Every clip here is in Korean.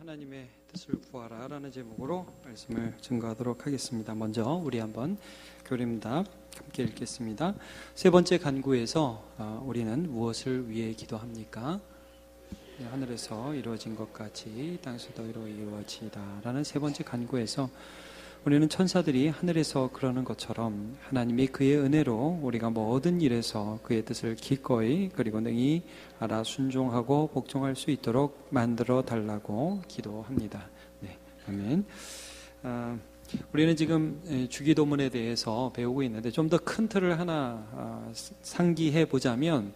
하나님의 뜻을 구하라 라는 제목으로 말씀을 증거하도록 하겠습니다. 먼저 우리 한번 교리문답 함께 읽겠습니다. 세 번째 간구에서 우리는 무엇을 위해 기도합니까? 하늘에서 이루어진 것 같이 땅에서도 이루어지다 라는 세 번째 간구에서 우리는 천사들이 하늘에서 그러는 것처럼 하나님이 그의 은혜로 우리가 모든 일에서 그의 뜻을 기꺼이 그리고 능히 알아 순종하고 복종할 수 있도록 만들어 달라고 기도합니다. 네, 아멘. 우리는 지금 주기도문에 대해서 배우고 있는데 좀 더 큰 틀을 하나 상기해 보자면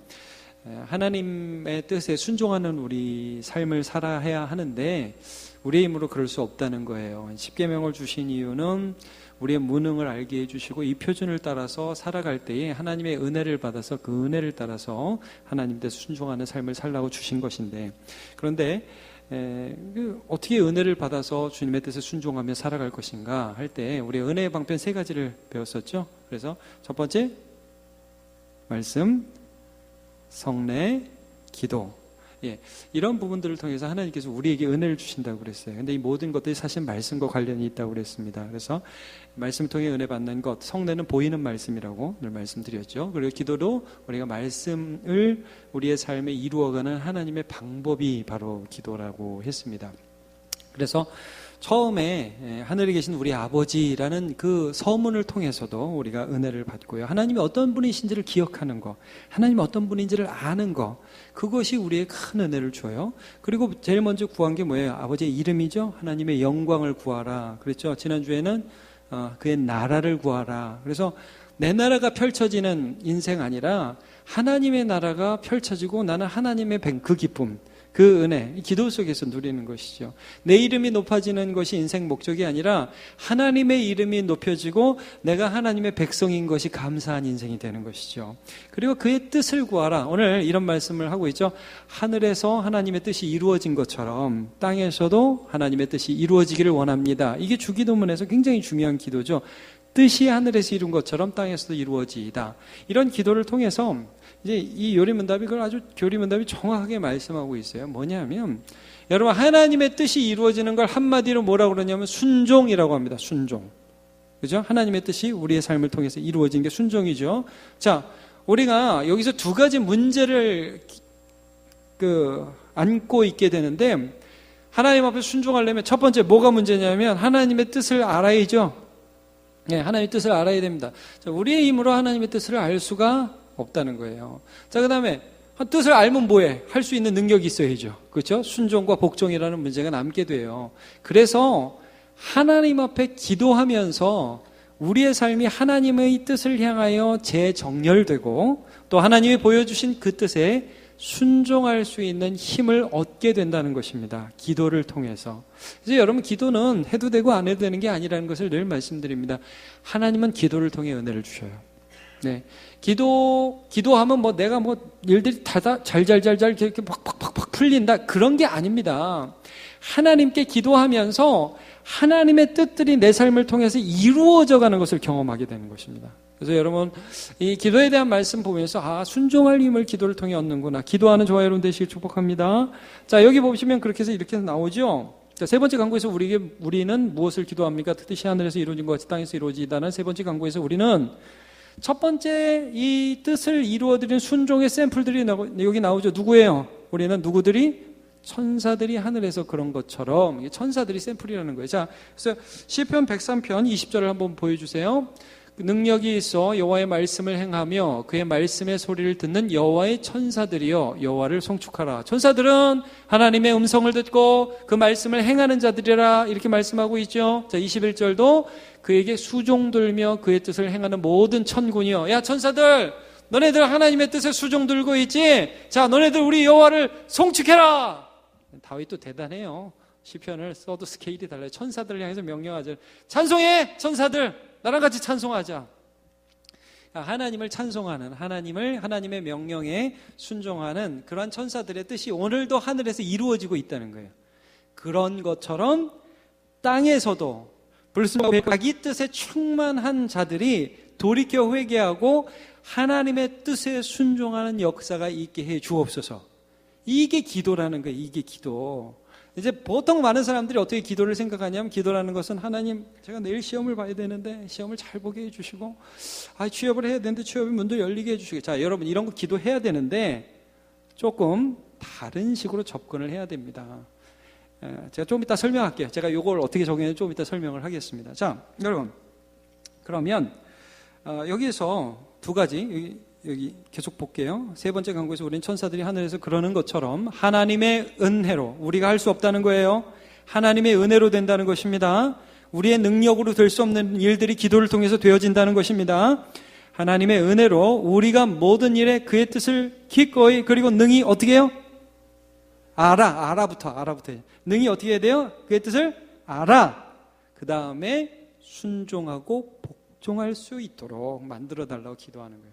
하나님의 뜻에 순종하는 우리 삶을 살아야 하는데 우리의 힘으로 그럴 수 없다는 거예요. 십계명을 주신 이유는 우리의 무능을 알게 해주시고 이 표준을 따라서 살아갈 때에 하나님의 은혜를 받아서 그 은혜를 따라서 하나님 뜻에 순종하는 삶을 살라고 주신 것인데, 그런데 어떻게 은혜를 받아서 주님의 뜻에 순종하며 살아갈 것인가 할 때 우리 은혜의 방편 세 가지를 배웠었죠. 그래서 첫 번째 말씀, 성례, 기도. 이런 부분들을 통해서 하나님께서 우리에게 은혜를 주신다고 그랬어요. 근데 이 모든 것들이 사실 말씀과 관련이 있다고 그랬습니다. 그래서 말씀을 통해 은혜 받는 것, 성례는 보이는 말씀이라고 늘 말씀드렸죠. 그리고 기도도 우리가 말씀을 우리의 삶에 이루어가는 하나님의 방법이 바로 기도라고 했습니다. 그래서 처음에 하늘에 계신 우리 아버지라는 그 서문을 통해서도 우리가 은혜를 받고요. 하나님이 어떤 분이신지를 기억하는 것, 하나님이 어떤 분인지를 아는 것, 그것이 우리의 큰 은혜를 줘요. 그리고 제일 먼저 구한 게 뭐예요? 아버지의 이름이죠. 하나님의 영광을 구하라 그랬죠. 지난주에는 그의 나라를 구하라. 그래서 내 나라가 펼쳐지는 인생 아니라 하나님의 나라가 펼쳐지고 나는 하나님의 그 기쁨, 그 은혜, 기도 속에서 누리는 것이죠. 내 이름이 높아지는 것이 인생 목적이 아니라 하나님의 이름이 높여지고 내가 하나님의 백성인 것이 감사한 인생이 되는 것이죠. 그리고 그의 뜻을 구하라. 오늘 이런 말씀을 하고 있죠. 하늘에서 하나님의 뜻이 이루어진 것처럼 땅에서도 하나님의 뜻이 이루어지기를 원합니다. 이게 주기도문에서 굉장히 중요한 기도죠. 뜻이 하늘에서 이룬 것처럼 땅에서도 이루어지이다. 이런 기도를 통해서 이제 이 요리문답이 그걸 아주 교리문답이 정확하게 말씀하고 있어요. 뭐냐면 여러분, 하나님의 뜻이 이루어지는 걸 한마디로 뭐라고 그러냐면 순종이라고 합니다. 순종. 그죠? 하나님의 뜻이 우리의 삶을 통해서 이루어진 게 순종이죠. 자, 우리가 여기서 두 가지 문제를 안고 있게 되는데, 하나님 앞에 순종하려면 첫 번째 뭐가 문제냐면 하나님의 뜻을 알아야죠. 네, 하나님의 뜻을 알아야 됩니다. 자, 우리의 힘으로 하나님의 뜻을 알 수가 없다는 거예요. 자, 그 다음에 뜻을 알면 뭐해? 할 수 있는 능력이 있어야죠. 그렇죠? 순종과 복종이라는 문제가 남게 돼요. 그래서 하나님 앞에 기도하면서 우리의 삶이 하나님의 뜻을 향하여 재정렬되고 또 하나님이 보여주신 그 뜻에 순종할 수 있는 힘을 얻게 된다는 것입니다. 기도를 통해서. 이제 여러분, 기도는 해도 되고 안 해도 되는 게 아니라는 것을 늘 말씀드립니다. 하나님은 기도를 통해 은혜를 주셔요. 네. 기도하면 내가 일들이 다 잘잘잘잘 이렇게 팍팍팍팍 풀린다. 그런 게 아닙니다. 하나님께 기도하면서 하나님의 뜻들이 내 삶을 통해서 이루어져 가는 것을 경험하게 되는 것입니다. 그래서 여러분, 이 기도에 대한 말씀 보면서 순종할 힘을 기도를 통해 얻는구나. 기도하는 저와 여러분 되시길 축복합니다. 자, 여기 보시면 그렇게 해서 이렇게 나오죠. 자, 세 번째 간구에서 우리는 무엇을 기도합니까? 뜻이 하늘에서 이루어진 것 같이 땅에서 이루어지다는 세 번째 간구에서 우리는 첫 번째 이 뜻을 이루어드리는 순종의 샘플들이 여기 나오죠. 누구예요? 우리는 누구들이? 천사들이 하늘에서 그런 것처럼. 천사들이 샘플이라는 거예요. 자, 그래서 시편 103편 20절을 한번 보여주세요. 능력이 있어 여호와의 말씀을 행하며 그의 말씀의 소리를 듣는 여호와의 천사들이여 여호와를 송축하라. 천사들은 하나님의 음성을 듣고 그 말씀을 행하는 자들이라 이렇게 말씀하고 있죠. 자, 21절도 그에게 수종들며 그의 뜻을 행하는 모든 천군이여. 야, 천사들, 너네들 하나님의 뜻에 수종들고 있지? 자, 너네들 우리 여호와를 송축해라. 다윗도 대단해요. 시편을 써도 스케일이 달라요. 천사들을 향해서 명령하죠. 찬송해, 천사들, 나랑 같이 찬송하자. 하나님을 찬송하는, 하나님의 명령에 순종하는 그러한 천사들의 뜻이 오늘도 하늘에서 이루어지고 있다는 거예요. 그런 것처럼 땅에서도 불순종하고 자기 뜻에 충만한 자들이 돌이켜 회개하고 하나님의 뜻에 순종하는 역사가 있게 해 주옵소서. 이게 기도라는 거예요. 이게 기도. 이제 보통 많은 사람들이 어떻게 기도를 생각하냐면, 기도라는 것은 하나님, 제가 내일 시험을 봐야 되는데 시험을 잘 보게 해주시고, 취업을 해야 되는데 취업의 문도 열리게 해주시고. 자, 여러분, 이런 거 기도해야 되는데 조금 다른 식으로 접근을 해야 됩니다. 제가 좀 이따 설명할게요. 제가 이걸 어떻게 적용했는지 좀 이따 설명을 하겠습니다. 자, 여러분, 그러면 여기서 두 가지, 여기 계속 볼게요. 세 번째 강구에서 우리는 천사들이 하늘에서 그러는 것처럼 하나님의 은혜로, 우리가 할 수 없다는 거예요. 하나님의 은혜로 된다는 것입니다. 우리의 능력으로 될 수 없는 일들이 기도를 통해서 되어진다는 것입니다. 하나님의 은혜로 우리가 모든 일에 그의 뜻을 기꺼이, 그리고 능히 어떻게 해요? 알아부터. 능히 어떻게 해야 돼요? 그의 뜻을 알아. 그 다음에 순종하고 복종할 수 있도록 만들어 달라고 기도하는 거예요.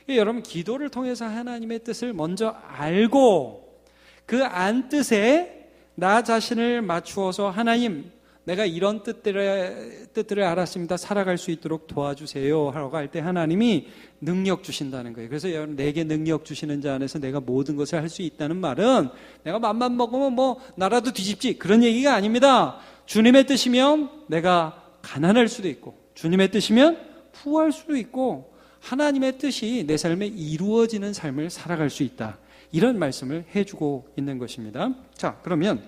여러분, 기도를 통해서 하나님의 뜻을 먼저 알고 그 안 뜻에 나 자신을 맞추어서, 하나님, 내가 이런 뜻들을 알았습니다, 살아갈 수 있도록 도와주세요 하라고 할 때 하나님이 능력 주신다는 거예요. 그래서 여러분, 내게 능력 주시는 자 안에서 내가 모든 것을 할 수 있다는 말은 내가 맘만 먹으면 나라도 뒤집지, 그런 얘기가 아닙니다. 주님의 뜻이면 내가 가난할 수도 있고, 주님의 뜻이면 부할 수도 있고, 하나님의 뜻이 내 삶에 이루어지는 삶을 살아갈 수 있다, 이런 말씀을 해주고 있는 것입니다. 자, 그러면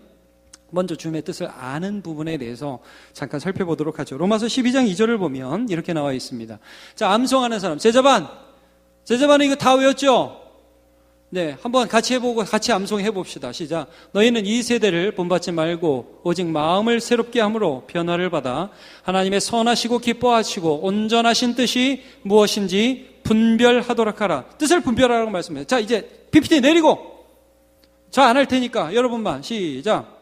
먼저 주님의 뜻을 아는 부분에 대해서 잠깐 살펴보도록 하죠. 로마서 12장 2절을 보면 이렇게 나와 있습니다. 자, 암송하는 사람, 제자반은 이거 다 외웠죠? 네, 한번 같이 해보고 같이 암송해 봅시다. 시작. 너희는 이 세대를 본받지 말고 오직 마음을 새롭게 함으로 변화를 받아 하나님의 선하시고 기뻐하시고 온전하신 뜻이 무엇인지 분별하도록 하라. 뜻을 분별하라고 말씀해요. 자, 이제 PPT 내리고, 저 안 할 테니까 여러분만 시작.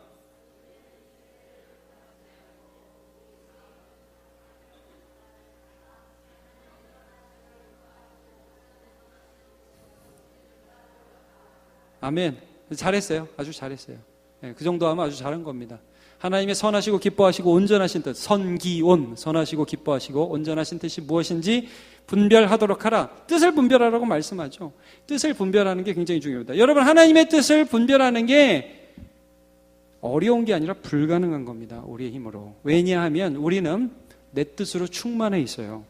아멘. 잘했어요. 아주 잘했어요. 네, 그 정도 하면 아주 잘한 겁니다. 하나님의 선하시고 기뻐하시고 온전하신 뜻, 선기온, 선하시고 기뻐하시고 온전하신 뜻이 무엇인지 분별하도록 하라. 뜻을 분별하라고 말씀하죠. 뜻을 분별하는 게 굉장히 중요합니다. 여러분, 하나님의 뜻을 분별하는 게 어려운 게 아니라 불가능한 겁니다. 우리의 힘으로. 왜냐하면 우리는 내 뜻으로 충만해 있어요.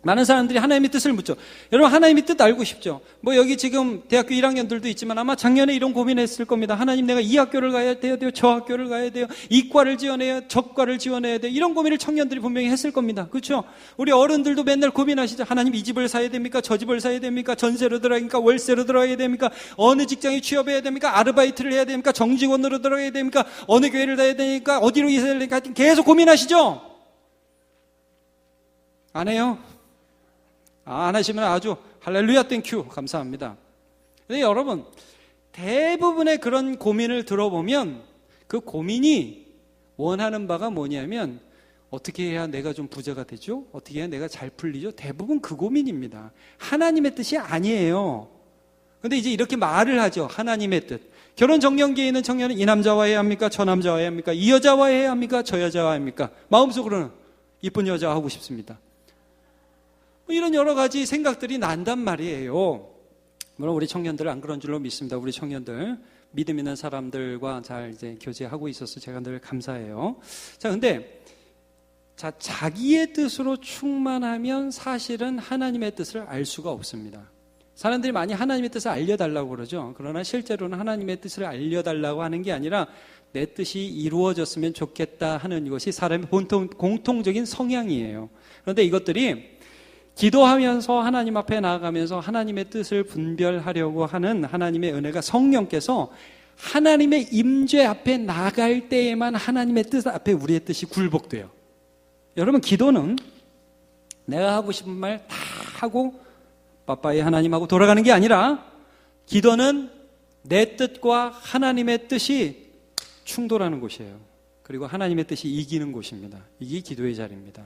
많은 사람들이 하나님의 뜻을 묻죠. 여러분, 하나님의 뜻 알고 싶죠? 여기 지금 대학교 1학년들도 있지만 아마 작년에 이런 고민했을 겁니다. 하나님, 내가 이 학교를 가야 돼요? 저 학교를 가야 돼요? 이과를 지원해야, 저과를 지원해야 돼요? 이런 고민을 청년들이 분명히 했을 겁니다. 그렇죠? 우리 어른들도 맨날 고민하시죠. 하나님, 이 집을 사야 됩니까? 저 집을 사야 됩니까? 전세로 들어가야 됩니까? 월세로 들어가야 됩니까? 어느 직장에 취업해야 됩니까? 아르바이트를 해야 됩니까? 정직원으로 들어가야 됩니까? 어느 교회를 다녀야 되니까? 어디로 이사해야 됩니까? 계속 고민하시죠? 안 해요? 안 하시면 아주 할렐루야 땡큐 감사합니다. 근데 여러분, 대부분의 그런 고민을 들어보면 그 고민이 원하는 바가 뭐냐면, 어떻게 해야 내가 좀 부자가 되죠? 어떻게 해야 내가 잘 풀리죠? 대부분 그 고민입니다. 하나님의 뜻이 아니에요. 근데 이제 이렇게 말을 하죠. 하나님의 뜻. 결혼 정년기에 있는 청년은 이 남자와 해야 합니까? 저 남자와 해야 합니까? 이 여자와 해야 합니까? 저 여자와 해야 합니까? 마음속으로는 이쁜 여자 하고 싶습니다. 이런 여러 가지 생각들이 난단 말이에요. 물론 우리 청년들은 안 그런 줄로 믿습니다. 우리 청년들, 믿음 있는 사람들과 잘 이제 교제하고 있어서 제가 늘 감사해요. 자, 근데 자기의 뜻으로 충만하면 사실은 하나님의 뜻을 알 수가 없습니다. 사람들이 많이 하나님의 뜻을 알려달라고 그러죠. 그러나 실제로는 하나님의 뜻을 알려달라고 하는 게 아니라 내 뜻이 이루어졌으면 좋겠다 하는 것이 사람의 공통적인 성향이에요. 그런데 이것들이 기도하면서 하나님 앞에 나아가면서 하나님의 뜻을 분별하려고 하는 하나님의 은혜가, 성령께서 하나님의 임재 앞에 나갈 때에만 하나님의 뜻 앞에 우리의 뜻이 굴복돼요. 여러분, 기도는 내가 하고 싶은 말 다 하고 빠빠이 하나님하고 돌아가는 게 아니라, 기도는 내 뜻과 하나님의 뜻이 충돌하는 곳이에요. 그리고 하나님의 뜻이 이기는 곳입니다. 이게 기도의 자리입니다.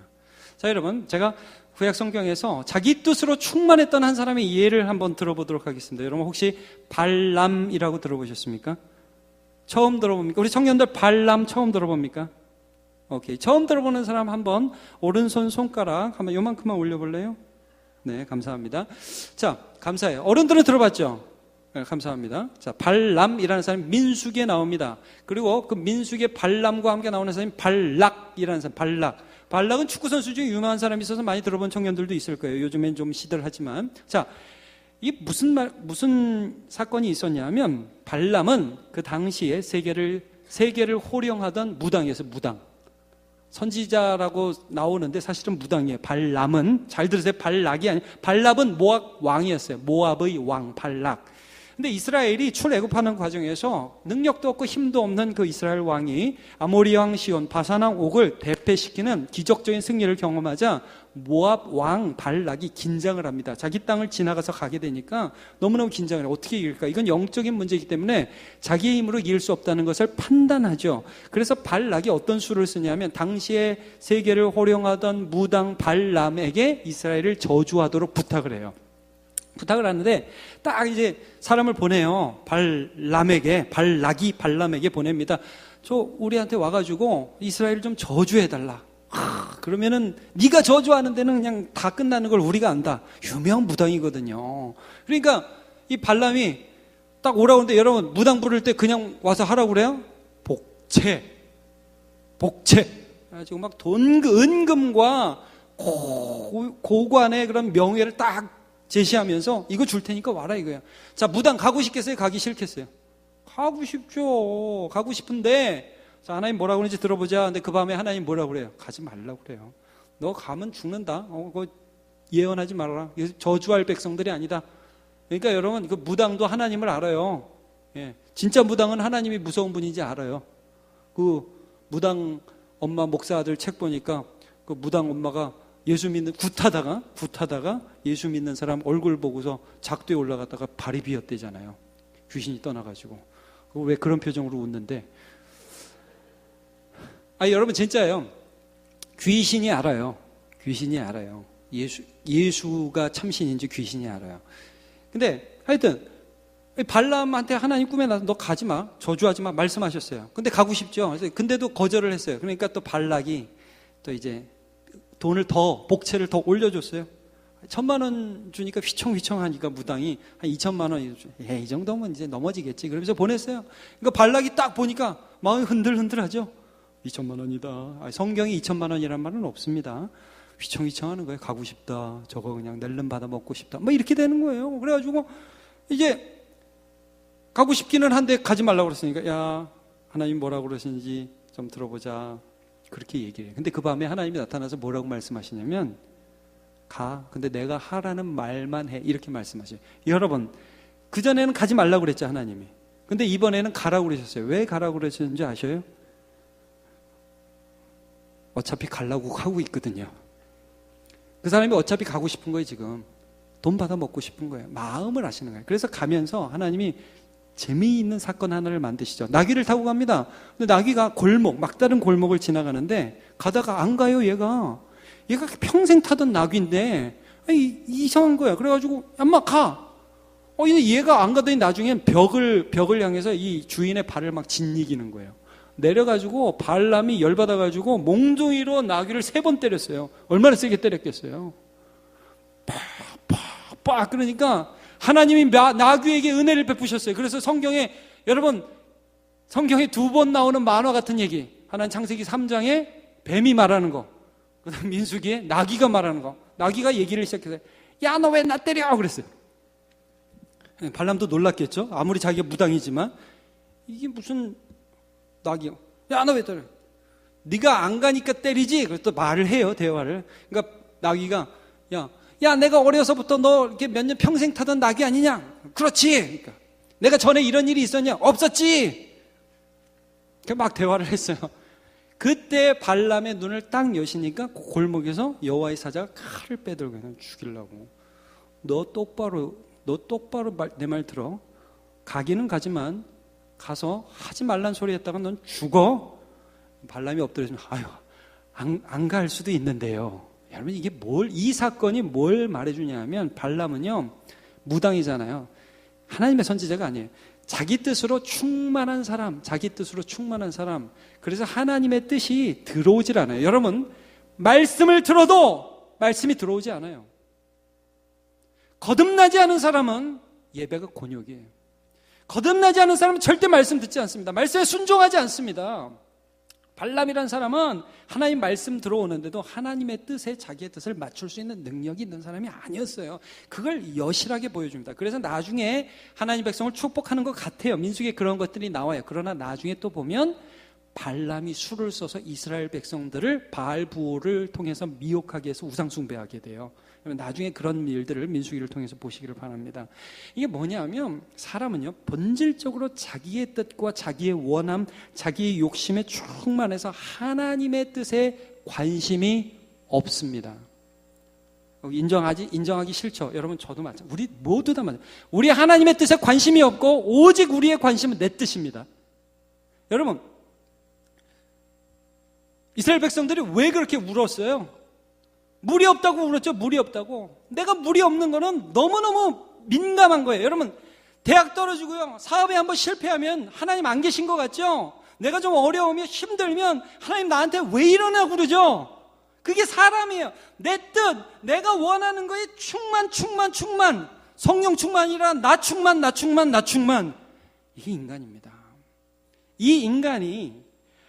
자, 여러분, 제가 구약 성경에서 자기 뜻으로 충만했던 한 사람의 예를 한번 들어보도록 하겠습니다. 여러분, 혹시 발람이라고 들어보셨습니까? 처음 들어봅니까? 우리 청년들 발람 처음 들어봅니까? 오케이. 처음 들어보는 사람 한번 오른손 손가락 한번 요만큼만 올려볼래요? 네, 감사합니다. 자, 감사해요. 어른들은 들어봤죠? 네, 감사합니다. 자, 발람이라는 사람이 민수기에 나옵니다. 그리고 그 민수기에 발람과 함께 나오는 사람이 발락이라는 사람, 발락은 축구선수 중에 유명한 사람이 있어서 많이 들어본 청년들도 있을 거예요. 요즘엔 좀 시들하지만. 자, 이 무슨 사건이 있었냐면, 발람은 그 당시에 세계를 호령하던 무당이었어요, 무당. 선지자라고 나오는데 사실은 무당이에요. 발람은, 잘 들으세요. 발락이 아니에요. 발람은 모압 왕이었어요. 모압의 왕, 발락. 근데 이스라엘이 출애굽하는 과정에서 능력도 없고 힘도 없는 그 이스라엘 왕이 아모리 왕 시온, 바산 왕 옥을 대패시키는 기적적인 승리를 경험하자 모압 왕 발락이 긴장을 합니다. 자기 땅을 지나가서 가게 되니까 너무너무 긴장을 해요. 어떻게 이길까? 이건 영적인 문제이기 때문에 자기의 힘으로 이길 수 없다는 것을 판단하죠. 그래서 발락이 어떤 수를 쓰냐면 당시에 세계를 호령하던 무당 발람에게 이스라엘을 저주하도록 부탁을 해요. 부탁을 하는데 딱 이제 사람을 보내요. 발락이 발람에게 보냅니다. 저 우리한테 와가지고 이스라엘 좀 저주해달라. 그러면은 네가 저주하는 데는 그냥 다 끝나는 걸 우리가 안다. 유명 무당이거든요. 그러니까 이 발람이 딱 오라고 하는데 여러분 무당 부를 때 그냥 와서 하라고 그래요? 복채. 지금 막 은금과 고관의 그런 명예를 딱 제시하면서 이거 줄 테니까 와라 이거야. 자, 무당 가고 싶겠어요? 가기 싫겠어요? 가고 싶죠. 가고 싶은데 자, 하나님 뭐라고 그러는지 들어보자. 근데 그 밤에 하나님 뭐라고 그래요? 가지 말라고 그래요. 너 가면 죽는다. 그거 예언하지 말아라. 저주할 백성들이 아니다. 그러니까 여러분 그 무당도 하나님을 알아요. 예, 진짜 무당은 하나님이 무서운 분인지 알아요. 그 무당 엄마 목사 아들 책 보니까 그 무당 엄마가 예수 믿는 굿하다가 예수 믿는 사람 얼굴 보고서 작두에 올라갔다가 발이 비었대잖아요. 귀신이 떠나가지고. 왜 그런 표정으로 웃는데? 여러분 진짜예요. 귀신이 알아요. 예수가 참신인지 귀신이 알아요. 근데 하여튼 발람한테 하나님 꿈에 나서 너 가지 마, 저주하지 마 말씀하셨어요. 근데 가고 싶죠. 근데도 거절을 했어요. 그러니까 또 발락이 또 이제 돈을 복채를 더 올려줬어요. 1,000만 원 주니까 휘청휘청하니까 무당이 한 2,000만 원, 이 정도면 이제 넘어지겠지. 그러면서 보냈어요. 그러니까 발락이 딱 보니까 마음이 흔들흔들하죠. 2,000만 원이다. 성경에 2,000만 원이란 말은 없습니다. 휘청휘청하는 거예요. 가고 싶다. 저거 그냥 낼름 받아 먹고 싶다. 뭐 이렇게 되는 거예요. 그래가지고 이제 가고 싶기는 한데 가지 말라고 그랬으니까 야, 하나님 뭐라고 그러시는지 좀 들어보자. 그렇게 얘기해요. 근데 그 밤에 하나님이 나타나서 뭐라고 말씀하시냐면 가. 근데 내가 하라는 말만 해. 이렇게 말씀하셔요. 여러분 그전에는 가지 말라고 그랬죠. 하나님이. 근데 이번에는 가라고 그러셨어요. 왜 가라고 그러셨는지 아셔요? 어차피 가려고 하고 있거든요. 그 사람이 어차피 가고 싶은 거예요. 지금 돈 받아 먹고 싶은 거예요. 마음을 아시는 거예요. 그래서 가면서 하나님이 재미있는 사건 하나를 만드시죠. 나귀를 타고 갑니다. 근데 나귀가 막다른 골목을 지나가는데 가다가 안 가요. 얘가 평생 타던 나귀인데 이상한 거야. 그래가지고 엄마 가. 근데 얘가 안 가더니 나중엔 벽을 향해서 이 주인의 발을 막 짓이기는 거예요. 내려가지고 발람이 열받아가지고 몽둥이로 나귀를 3번 때렸어요. 얼마나 세게 때렸겠어요. 팍 그러니까 하나님이 나귀에게 은혜를 베푸셨어요. 그래서 여러분 성경에 2번 나오는 만화 같은 얘기. 하나는 창세기 3장에 뱀이 말하는 거, 그 다음 민수기에 나귀가 말하는 거. 나귀가 얘기를 시작해서 야, 너 왜 나 때려? 그랬어요. 발람도 놀랐겠죠. 아무리 자기가 무당이지만 이게 무슨 나귀야. 야, 너 왜 때려? 네가 안 가니까 때리지. 그래서 또 말을 해요. 대화를. 그러니까 나귀가 야, 내가 어려서부터 너 이렇게 몇 년 평생 타던 나귀 아니냐? 그렇지. 그러니까 내가 전에 이런 일이 있었냐? 없었지. 막 대화를 했어요. 그때 발람의 눈을 딱 여시니까 골목에서 여호와의 사자가 칼을 빼들고 그냥 죽이려고. 너 똑바로 내 말 들어. 가기는 가지만 가서 하지 말란 소리 했다가 넌 죽어. 발람이 엎드려서 안 갈 수도 있는데요. 여러분 이 사건이 뭘 말해주냐면 발람은요 무당이잖아요. 하나님의 선지자가 아니에요. 자기 뜻으로 충만한 사람. 그래서 하나님의 뜻이 들어오질 않아요. 여러분 말씀을 들어도 말씀이 들어오지 않아요. 거듭나지 않은 사람은 예배가 곤욕이에요. 거듭나지 않은 사람은 절대 말씀 듣지 않습니다. 말씀에 순종하지 않습니다. 발람이라는 사람은 하나님 말씀 들어오는데도 하나님의 뜻에 자기의 뜻을 맞출 수 있는 능력이 있는 사람이 아니었어요. 그걸 여실하게 보여줍니다. 그래서 나중에 하나님 백성을 축복하는 것 같아요. 민수기에 그런 것들이 나와요. 그러나 나중에 또 보면 발람이 수를 써서 이스라엘 백성들을 바알 부호를 통해서 미혹하게 해서 우상 숭배하게 돼요. 나중에 그런 일들을 민수기를 통해서 보시기를 바랍니다. 이게 뭐냐면 사람은요, 본질적으로 자기의 뜻과 자기의 원함, 자기의 욕심에 충만해서 하나님의 뜻에 관심이 없습니다. 인정하기 싫죠. 여러분, 저도 마찬가지. 우리 모두 다 마찬가지. 우리 하나님의 뜻에 관심이 없고 오직 우리의 관심은 내 뜻입니다. 여러분, 이스라엘 백성들이 왜 그렇게 울었어요? 물이 없다고 울었죠. 물이 없다고. 내가 물이 없는 거는 너무너무 민감한 거예요. 여러분, 대학 떨어지고요, 사업에 한번 실패하면 하나님 안 계신 것 같죠? 내가 좀 어려우면 힘들면 하나님 나한테 왜 이러냐고 그러죠. 그게 사람이에요. 내 뜻, 내가 원하는 거에 충만. 성령 충만이라 나 충만. 이게 인간입니다. 이 인간이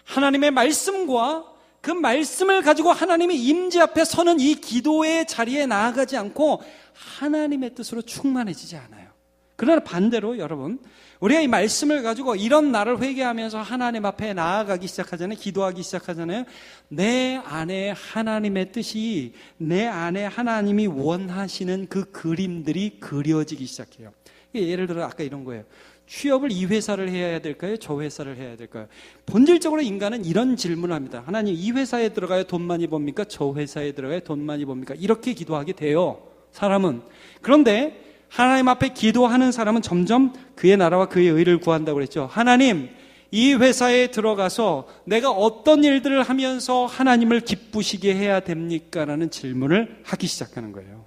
하나님의 말씀과 그 말씀을 가지고 하나님의 임재 앞에 서는 이 기도의 자리에 나아가지 않고 하나님의 뜻으로 충만해지지 않아요. 그러나 반대로 여러분, 우리가 이 말씀을 가지고 이런 나를 회개하면서 하나님 앞에 나아가기 시작하잖아요. 기도하기 시작하잖아요. 내 안에 하나님의 뜻이, 내 안에 하나님이 원하시는 그 그림들이 그려지기 시작해요. 예를 들어 아까 이런 거예요. 취업을 이 회사를 해야 될까요? 저 회사를 해야 될까요? 본질적으로 인간은 이런 질문을 합니다. 하나님, 이 회사에 들어가야 돈 많이 법니까? 저 회사에 들어가야 돈 많이 법니까? 이렇게 기도하게 돼요, 사람은. 그런데 하나님 앞에 기도하는 사람은 점점 그의 나라와 그의 의를 구한다고 그랬죠. 하나님, 이 회사에 들어가서 내가 어떤 일들을 하면서 하나님을 기쁘시게 해야 됩니까? 라는 질문을 하기 시작하는 거예요.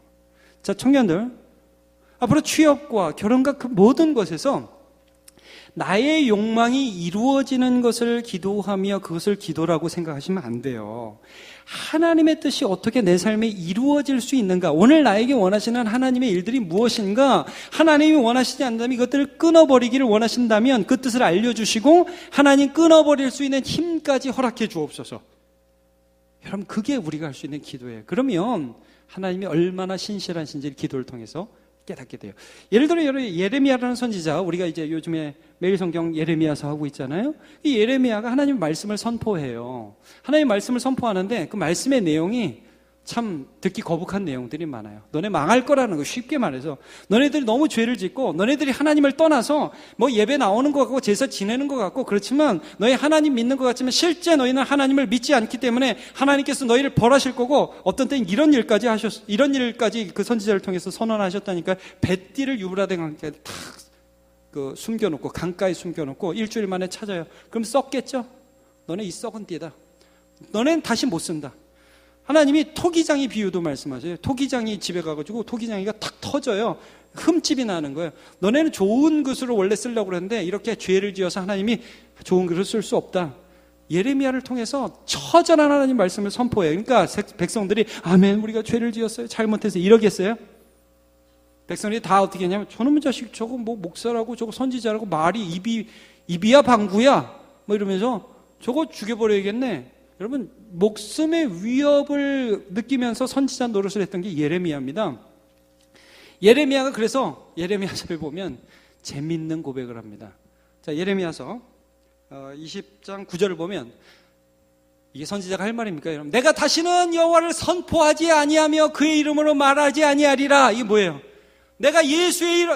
자, 청년들, 앞으로 취업과 결혼과 그 모든 것에서 나의 욕망이 이루어지는 것을 기도하며 그것을 기도라고 생각하시면 안 돼요. 하나님의 뜻이 어떻게 내 삶에 이루어질 수 있는가? 오늘 나에게 원하시는 하나님의 일들이 무엇인가? 하나님이 원하시지 않는다면 이것들을 끊어버리기를 원하신다면 그 뜻을 알려주시고 하나님 끊어버릴 수 있는 힘까지 허락해 주옵소서. 여러분, 그게 우리가 할 수 있는 기도예요. 그러면 하나님이 얼마나 신실하신지를 기도를 통해서 깨닫게 돼요. 예를 들어 예레미야라는 선지자, 우리가 이제 요즘에 매일 성경 예레미야서 하고 있잖아요. 이 예레미야가 하나님의 말씀을 선포해요. 하나님의 말씀을 선포하는데 그 말씀의 내용이 참 듣기 거북한 내용들이 많아요. 너네 망할 거라는 거, 쉽게 말해서 너네들이 너무 죄를 짓고 너네들이 하나님을 떠나서 뭐 예배 나오는 것 같고 제사 지내는 것 같고 그렇지만 너희 하나님 믿는 것 같지만 실제 너희는 하나님을 믿지 않기 때문에 하나님께서 너희를 벌하실 거고 어떤 때는 이런 일까지 그 선지자를 통해서 선언하셨다니까. 뱃띠를 유브라데 강가에 탁 숨겨놓고, 강가에 숨겨놓고 일주일 만에 찾아요. 그럼 썩겠죠? 너네 이 썩은 띠다. 너네는 다시 못 쓴다. 하나님이 토기장이 비유도 말씀하세요. 토기장이 집에 가가지고 토기장이가 탁 터져요. 흠집이 나는 거예요. 너네는 좋은 그릇을 원래 쓰려고 그랬는데 이렇게 죄를 지어서 하나님이 좋은 그릇을 쓸 수 없다. 예레미야를 통해서 처절한 하나님 말씀을 선포해요. 그러니까 백성들이 아멘, 우리가 죄를 지었어요, 잘못해서, 이러겠어요? 백성들이 다 어떻게 했냐면 저놈의 자식, 저거 뭐 목사라고 저거 선지자라고 말이 입이야 방구야 뭐 이러면서 저거 죽여버려야겠네. 여러분, 목숨의 위협을 느끼면서 선지자 노릇을 했던 게 예레미야입니다. 예레미야가 그래서 예레미야서를 보면 재밌는 고백을 합니다. 자, 예레미야서 20장 9절을 보면 이게 선지자가 할 말입니까, 여러분? 내가 다시는 여호와를 선포하지 아니하며 그의 이름으로 말하지 아니하리라. 이게 뭐예요? 내가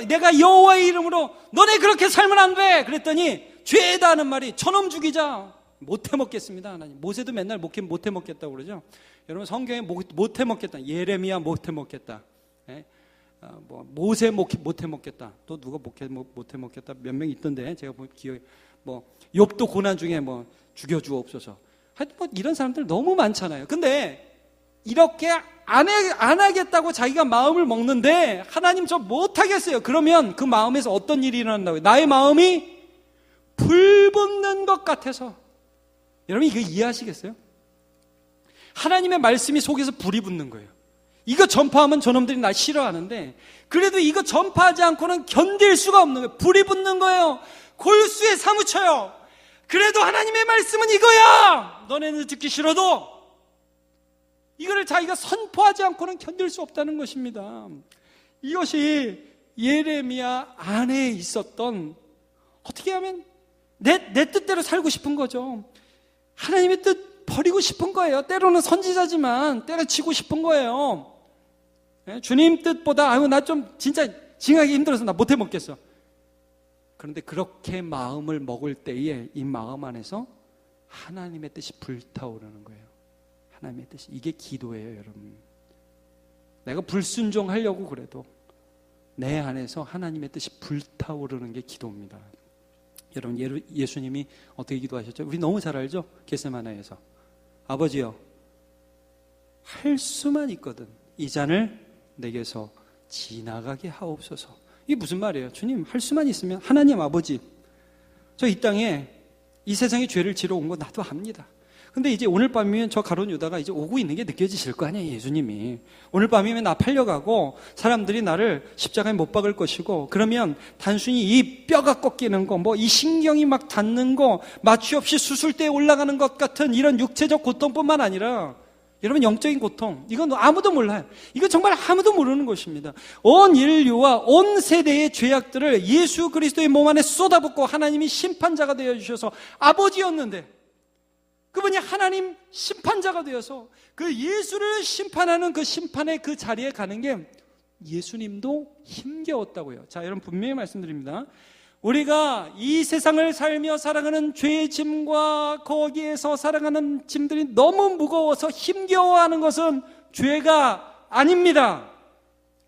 내가 여호와의 이름으로 너네 그렇게 살면 안 돼. 그랬더니 죄다 하는 말이 저놈 죽이자. 못해 먹겠습니다. 하나님. 모세도 맨날 못해 먹겠다고 그러죠. 여러분, 성경에 못해 먹겠다. 예레미야 못해 먹겠다. 모세 못해 먹겠다. 또 누가 못해 먹겠다. 몇 명 있던데 제가 기억에 욥도 고난 중에 죽여 주옵소서. 하여튼 이런 사람들 너무 많잖아요. 근데 이렇게 안 하겠다고 자기가 마음을 먹는데 하나님 저 못하겠어요. 그러면 그 마음에서 어떤 일이 일어난다고요? 나의 마음이 불붙는 것 같아서. 여러분, 이거 이해하시겠어요? 하나님의 말씀이 속에서 불이 붙는 거예요. 이거 전파하면 저놈들이 날 싫어하는데 그래도 이거 전파하지 않고는 견딜 수가 없는 거예요. 불이 붙는 거예요. 골수에 사무쳐요. 그래도 하나님의 말씀은 이거야. 너네는 듣기 싫어도 이거를 자기가 선포하지 않고는 견딜 수 없다는 것입니다. 이것이 예레미야 안에 있었던, 어떻게 하면 내 뜻대로 살고 싶은 거죠. 하나님의 뜻 버리고 싶은 거예요. 때로는 선지자지만 때려치고 싶은 거예요. 주님 뜻보다 나 좀 진짜 징하기 힘들어서 나 못해 먹겠어. 그런데 그렇게 마음을 먹을 때에 이 마음 안에서 하나님의 뜻이 불타오르는 거예요. 하나님의 뜻이. 이게 기도예요, 여러분. 내가 불순종하려고 그래도 내 안에서 하나님의 뜻이 불타오르는 게 기도입니다. 여러분, 예수님이 어떻게 기도하셨죠? 우리 너무 잘 알죠? 겟세마네에서 아버지요, 할 수만 있거든 이 잔을 내게서 지나가게 하옵소서. 이게 무슨 말이에요? 주님, 할 수만 있으면, 하나님 아버지, 저 이 땅에 이 세상에 죄를 지러 온 거 나도 압니다. 근데 이제 오늘 밤이면 저 가룟 유다가 이제 오고 있는 게 느껴지실 거 아니에요, 예수님이. 오늘 밤이면 나 팔려가고 사람들이 나를 십자가에 못 박을 것이고, 그러면 단순히 이 뼈가 꺾이는 거, 이 신경이 막 닿는 거, 마취 없이 수술대에 올라가는 것 같은 이런 육체적 고통뿐만 아니라, 여러분, 영적인 고통, 이건 아무도 몰라요. 이거 정말 아무도 모르는 것입니다. 온 인류와 온 세대의 죄악들을 예수 그리스도의 몸 안에 쏟아붓고 하나님이 심판자가 되어주셔서 아버지였는데, 그분이 하나님 심판자가 되어서 그 예수를 심판하는 그 심판의 그 자리에 가는 게 예수님도 힘겨웠다고요. 자, 여러분, 분명히 말씀드립니다. 우리가 이 세상을 살며 살아가는 죄의 짐과 거기에서 살아가는 짐들이 너무 무거워서 힘겨워하는 것은 죄가 아닙니다.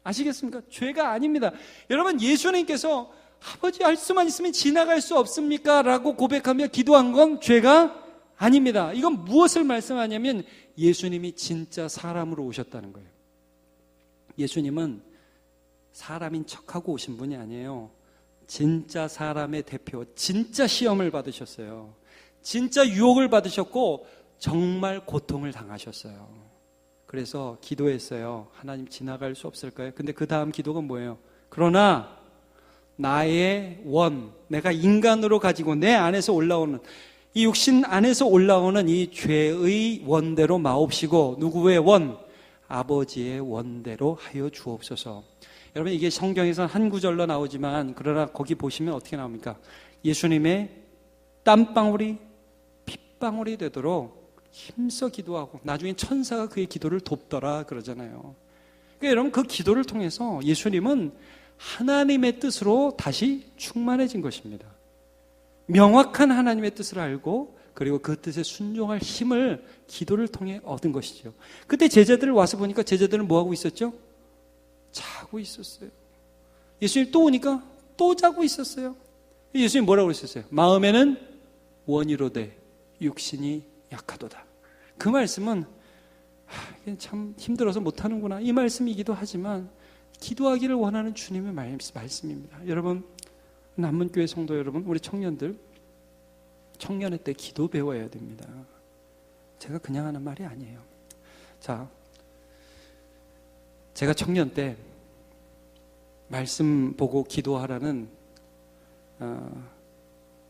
아시겠습니까? 죄가 아닙니다. 여러분, 예수님께서 아버지, 할 수만 있으면 지나갈 수 없습니까? 라고 고백하며 기도한 건 죄가 아닙니다. 이건 무엇을 말씀하냐면 예수님이 진짜 사람으로 오셨다는 거예요. 예수님은 사람인 척하고 오신 분이 아니에요. 진짜 사람의 대표, 진짜 시험을 받으셨어요. 진짜 유혹을 받으셨고 정말 고통을 당하셨어요. 그래서 기도했어요. 하나님, 지나갈 수 없을까요? 근데 그 다음 기도가 뭐예요? 그러나 나의 원, 내가 인간으로 가지고 내 안에서 올라오는, 이 육신 안에서 올라오는 이 죄의 원대로 마옵시고, 누구의 원? 아버지의 원대로 하여 주옵소서. 여러분, 이게 성경에서는 한 구절로 나오지만, 그러나 거기 보시면 어떻게 나옵니까? 예수님의 땀방울이 핏방울이 되도록 힘써 기도하고 나중에 천사가 그의 기도를 돕더라 그러잖아요. 그러니까 여러분, 그 기도를 통해서 예수님은 하나님의 뜻으로 다시 충만해진 것입니다. 명확한 하나님의 뜻을 알고, 그리고 그 뜻에 순종할 힘을 기도를 통해 얻은 것이죠. 그때 제자들 와서 보니까 제자들은 뭐하고 있었죠? 자고 있었어요. 예수님 또 오니까 또 자고 있었어요. 예수님 뭐라고 그랬었어요? 마음에는 원이로되 육신이 약하도다. 그 말씀은 참 힘들어서 못하는구나, 이 말씀이기도 하지만 기도하기를 원하는 주님의 말씀입니다. 여러분, 남문교회 성도 여러분, 우리 청년들, 청년회 때 기도 배워야 됩니다. 제가 그냥 하는 말이 아니에요. 자, 제가 청년 때 말씀 보고 기도하라는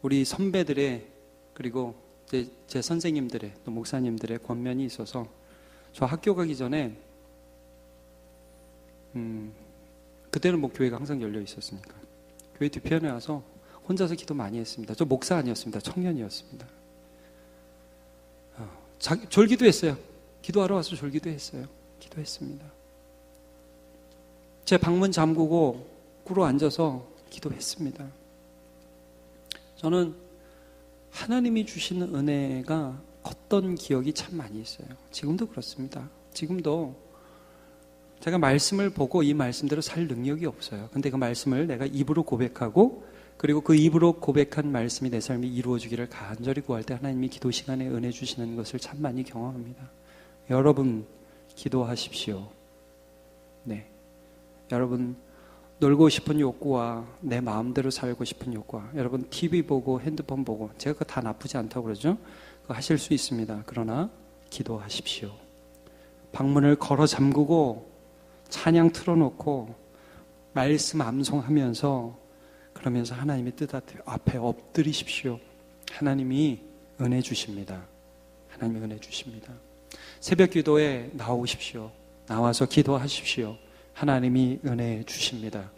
우리 선배들의, 그리고 제 선생님들의, 또 목사님들의 권면이 있어서, 저 학교 가기 전에 그때는 뭐 교회가 항상 열려 있었으니까 교회 뒤편에 와서 혼자서 기도 많이 했습니다. 저 목사 아니었습니다. 청년이었습니다. 졸기도 했어요. 기도하러 와서 졸기도 했어요. 기도했습니다. 제 방문 잠그고 꿇어 앉아서 기도했습니다. 저는 하나님이 주시는 은혜가 컸던 기억이 참 많이 있어요. 지금도 그렇습니다. 지금도 제가 말씀을 보고 이 말씀대로 살 능력이 없어요. 근데 그 말씀을 내가 입으로 고백하고, 그리고 그 입으로 고백한 말씀이 내 삶에 이루어지기를 간절히 구할 때 하나님이 기도 시간에 은혜 주시는 것을 참 많이 경험합니다. 여러분, 기도하십시오. 네, 여러분, 놀고 싶은 욕구와 내 마음대로 살고 싶은 욕구와, 여러분 TV 보고 핸드폰 보고, 제가 그거 다 나쁘지 않다고 그러죠. 그거 하실 수 있습니다. 그러나 기도하십시오. 방문을 걸어 잠그고 찬양 틀어놓고 말씀 암송하면서 그러면서 하나님의 뜻 앞에 엎드리십시오. 하나님이 은혜 주십니다. 하나님이 은혜 주십니다. 새벽 기도에 나오십시오. 나와서 기도하십시오. 하나님이 은혜 주십니다.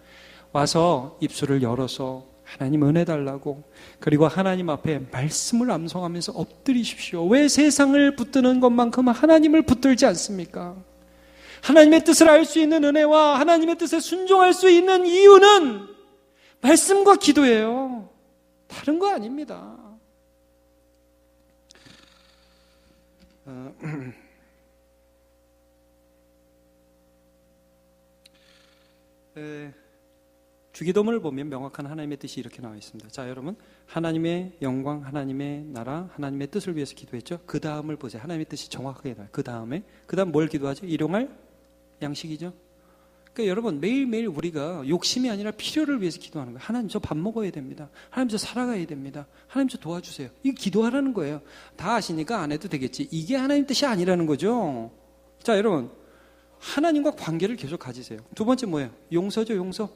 와서 입술을 열어서 하나님 은혜 달라고, 그리고 하나님 앞에 말씀을 암송하면서 엎드리십시오. 왜 세상을 붙드는 것만큼 하나님을 붙들지 않습니까? 하나님의 뜻을 알 수 있는 은혜와 하나님의 뜻에 순종할 수 있는 이유는 말씀과 기도예요. 다른 거 아닙니다. 주기도문을 보면 명확한 하나님의 뜻이 이렇게 나와 있습니다. 자, 여러분, 하나님의 영광, 하나님의 나라, 하나님의 뜻을 위해서 기도했죠. 그 다음을 보세요. 하나님의 뜻이 정확하게 나와요. 그 다음 뭘 기도하죠? 일용할 양식이죠. 그러니까 여러분, 매일매일 우리가 욕심이 아니라 필요를 위해서 기도하는 거예요. 하나님, 저 밥 먹어야 됩니다. 하나님, 저 살아가야 됩니다. 하나님, 저 도와주세요. 이거 기도하라는 거예요. 다 아시니까 안 해도 되겠지. 이게 하나님 뜻이 아니라는 거죠. 자, 여러분, 하나님과 관계를 계속 가지세요. 두 번째 뭐예요? 용서죠, 용서.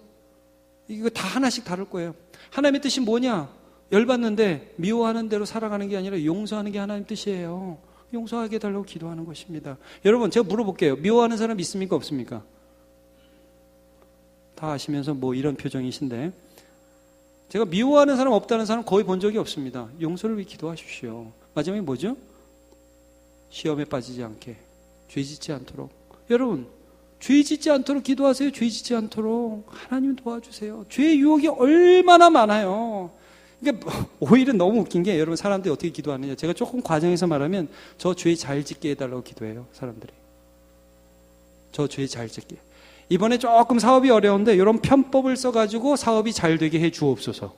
이거 다 하나씩 다를 거예요. 하나님의 뜻이 뭐냐? 열받는데 미워하는 대로 살아가는 게 아니라 용서하는 게 하나님 뜻이에요. 용서하게 해달라고 기도하는 것입니다. 여러분, 제가 물어볼게요. 미워하는 사람 있습니까, 없습니까? 다 아시면서 뭐 이런 표정이신데, 제가 미워하는 사람 없다는 사람 거의 본 적이 없습니다. 용서를 위해 기도하십시오. 마지막에 뭐죠? 시험에 빠지지 않게, 죄 짓지 않도록. 여러분, 죄 짓지 않도록 기도하세요. 죄 짓지 않도록. 하나님 도와주세요. 죄의 유혹이 얼마나 많아요. 그러니까 오히려 너무 웃긴 게, 여러분, 사람들이 어떻게 기도하느냐. 제가 조금 과정에서 말하면 저 죄 잘 짓게 해달라고 기도해요. 사람들이. 저 죄 잘 짓게. 이번에 조금 사업이 어려운데 이런 편법을 써가지고 사업이 잘 되게 해 주옵소서.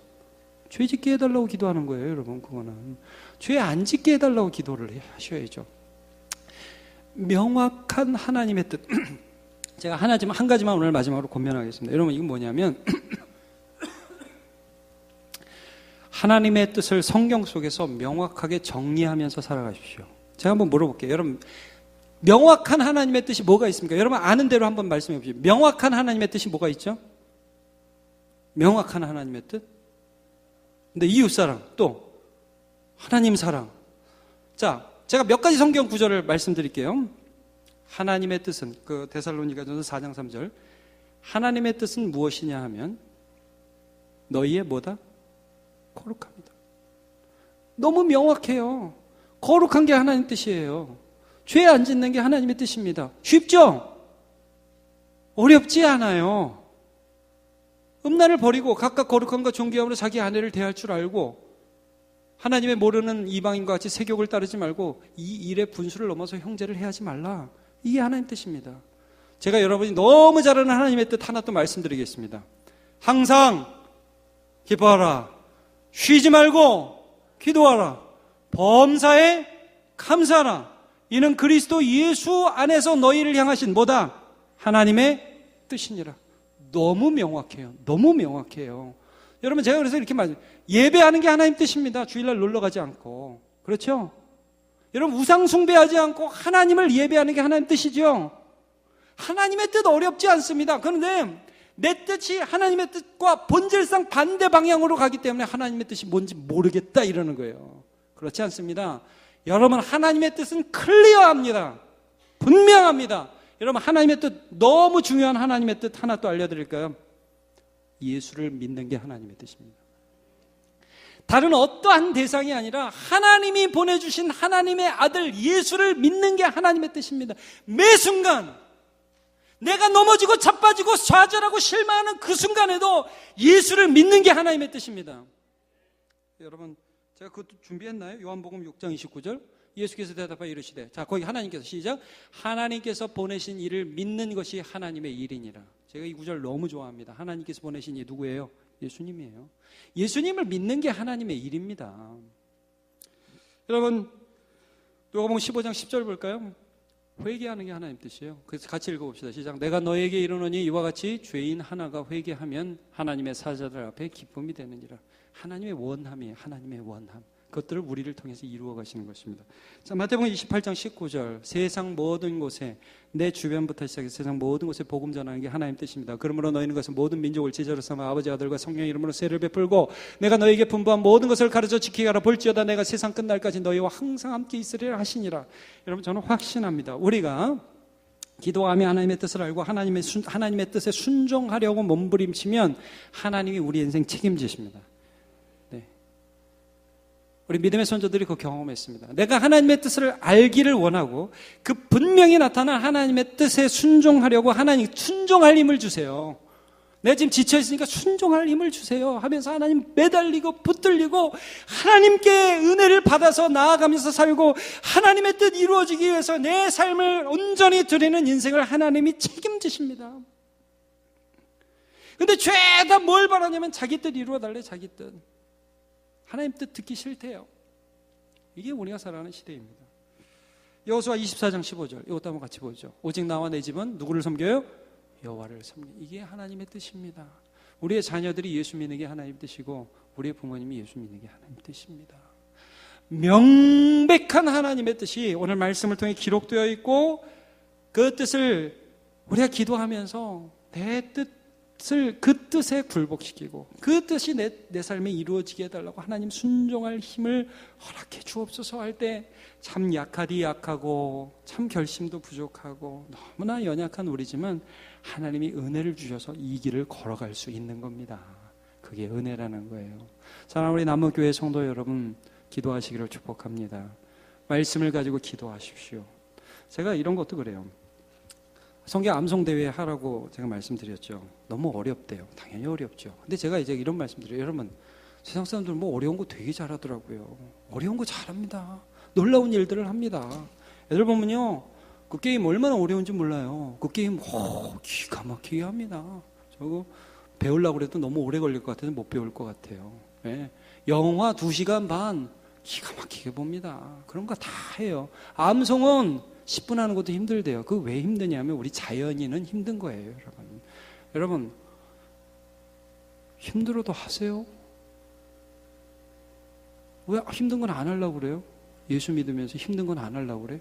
죄 짓게 해달라고 기도하는 거예요. 여러분, 그거는. 죄 안 짓게 해달라고 기도를 하셔야죠. 명확한 하나님의 뜻. 제가 한 가지만 오늘 마지막으로 권면하겠습니다. 여러분, 이건 뭐냐면 하나님의 뜻을 성경 속에서 명확하게 정리하면서 살아가십시오. 제가 한번 물어볼게요. 여러분, 명확한 하나님의 뜻이 뭐가 있습니까? 여러분 아는 대로 한번 말씀해 보십시오. 명확한 하나님의 뜻이 뭐가 있죠? 명확한 하나님의 뜻? 근데 이웃사랑, 또 하나님 사랑. 자, 제가 몇 가지 성경 구절을 말씀드릴게요. 하나님의 뜻은, 그 데살로니가전서 4장 3절, 하나님의 뜻은 무엇이냐 하면 너희의 뭐다? 거룩합니다. 너무 명확해요. 거룩한 게 하나님 뜻이에요. 죄 안 짓는 게 하나님의 뜻입니다. 쉽죠? 어렵지 않아요. 음란을 버리고 각각 거룩함과 존귀함으로 자기 아내를 대할 줄 알고, 하나님의 모르는 이방인과 같이 세욕을 따르지 말고 이 일의 분수를 넘어서 형제를 해하지 말라. 이게 하나님 뜻입니다. 제가 여러분이 너무 잘 아는 하나님의 뜻 하나 또 말씀드리겠습니다. 항상 기뻐하라. 쉬지 말고 기도하라. 범사에 감사하라. 이는 그리스도 예수 안에서 너희를 향하신 뭐다? 하나님의 뜻이니라. 너무 명확해요. 너무 명확해요. 여러분, 제가 그래서 이렇게 말해요. 예배하는 게 하나님 뜻입니다. 주일날 놀러 가지 않고. 그렇죠? 여러분, 우상 숭배하지 않고 하나님을 예배하는 게 하나님 뜻이죠. 하나님의 뜻 어렵지 않습니다. 그런데 내 뜻이 하나님의 뜻과 본질상 반대 방향으로 가기 때문에 하나님의 뜻이 뭔지 모르겠다 이러는 거예요. 그렇지 않습니다. 여러분, 하나님의 뜻은 클리어합니다. 분명합니다. 여러분, 하나님의 뜻, 너무 중요한 하나님의 뜻 하나 또 알려드릴까요? 예수를 믿는 게 하나님의 뜻입니다. 다른 어떠한 대상이 아니라 하나님이 보내주신 하나님의 아들 예수를 믿는 게 하나님의 뜻입니다. 매 순간 내가 넘어지고 자빠지고 좌절하고 실망하는 그 순간에도 예수를 믿는 게 하나님의 뜻입니다. 여러분, 제가 그것도 준비했나요? 요한복음 6장 29절. 예수께서 대답하여 이르시되, 자, 거기 하나님께서, 시작. 하나님께서 보내신 이를 믿는 것이 하나님의 일이니라. 제가 이 구절 너무 좋아합니다. 하나님께서 보내신 이 누구예요? 예수님이에요. 예수님을 믿는 게 하나님의 일입니다. 여러분, 요한복음 15장 10절 볼까요? 회개하는 게 하나님 뜻이에요. 그래서 같이 읽어봅시다. 시작. 내가 너에게 이르노니 이와 같이 죄인 하나가 회개하면 하나님의 사자들 앞에 기쁨이 되느니라. 하나님의 원함이에요. 하나님의 원함. 그것들을 우리를 통해서 이루어 가시는 것입니다. 자, 마태복음 28장 19절. 세상 모든 곳에, 내 주변부터 시작해서 세상 모든 곳에 복음 전하는 게 하나님 뜻입니다. 그러므로 너희는 것은 모든 민족을 제자로 삼아 아버지 아들과 성령의 이름으로 세를 베풀고 내가 너희에게 분부한 모든 것을 가르쳐 지키게 하라. 볼지어다 내가 세상 끝날까지 너희와 항상 함께 있으리라 하시니라. 여러분, 저는 확신합니다. 우리가 기도하며 하나님의 뜻을 알고 하나님의 뜻에 순종하려고 몸부림치면 하나님이 우리 인생 책임지십니다. 네. 우리 믿음의 선조들이 그 경험했습니다. 내가 하나님의 뜻을 알기를 원하고 그 분명히 나타난 하나님의 뜻에 순종하려고 하나님 순종할 힘을 주세요. 내가 지금 지쳐있으니까 순종할 힘을 주세요 하면서 하나님 매달리고 붙들리고 하나님께 은혜를 받아서 나아가면서 살고 하나님의 뜻 이루어지기 위해서 내 삶을 온전히 드리는 인생을 하나님이 책임지십니다. 근데 죄다 뭘 바라냐면 자기 뜻 이루어달래. 자기 뜻. 하나님 뜻 듣기 싫대요. 이게 우리가 살아가는 시대입니다. 여호수아 24장 15절 이것도 한번 같이 보죠. 오직 나와 내 집은 누구를 섬겨요? 여호와를 섬기. 이게 하나님의 뜻입니다. 우리의 자녀들이 예수 믿는 게 하나님 뜻이고 우리의 부모님이 예수 믿는 게 하나님 뜻입니다. 명백한 하나님의 뜻이 오늘 말씀을 통해 기록되어 있고 그 뜻을 우리가 기도하면서 내 뜻을 그 뜻에 굴복시키고 그 뜻이 내 삶에 이루어지게 해달라고 하나님 순종할 힘을 허락해 주옵소서 할 때 참 약하디 약하고 참 결심도 부족하고 너무나 연약한 우리지만 하나님이 은혜를 주셔서 이 길을 걸어갈 수 있는 겁니다. 그게 은혜라는 거예요. 사랑하는 우리 남모교회 성도 여러분, 기도하시기를 축복합니다. 말씀을 가지고 기도하십시오. 제가 이런 것도 그래요. 성경 암송대회 하라고 제가 말씀드렸죠. 너무 어렵대요. 당연히 어렵죠. 근데 제가 이제 이런 말씀드려요. 여러분, 세상 사람들 뭐 어려운 거 되게 잘하더라고요. 어려운 거 잘합니다. 놀라운 일들을 합니다. 애들 보면요, 그 게임 얼마나 어려운지 몰라요. 그 게임 기가 막히게 합니다. 저거 배우려고 해도 너무 오래 걸릴 것 같아서 못 배울 것 같아요. 네. 영화 2시간 반 기가 막히게 봅니다. 그런 거 다 해요. 암송은 10분 하는 것도 힘들대요. 그거 왜 힘드냐면 우리 자연인은 힘든 거예요. 여러분 힘들어도 하세요. 왜 힘든 건 안 하려고 그래요? 예수 믿으면서 힘든 건 안 하려고 그래?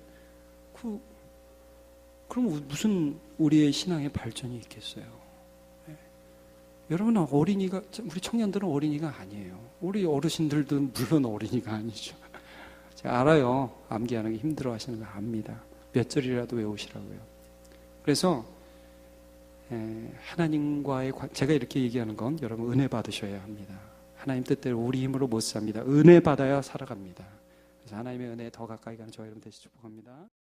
그럼 무슨 우리의 신앙의 발전이 있겠어요? 네. 여러분, 어린이가, 우리 청년들은 어린이가 아니에요. 우리 어르신들도 물론 어린이가 아니죠. 제가 알아요. 암기하는 게 힘들어 하시는 거 압니다. 몇 절이라도 외우시라고요. 그래서 하나님과의 제가 이렇게 얘기하는 건 여러분 은혜 받으셔야 합니다. 하나님 뜻대로 우리 힘으로 못 삽니다. 은혜 받아야 살아갑니다. 그래서 하나님의 은혜에 더 가까이 가는 저와 여러분 되시 축복합니다.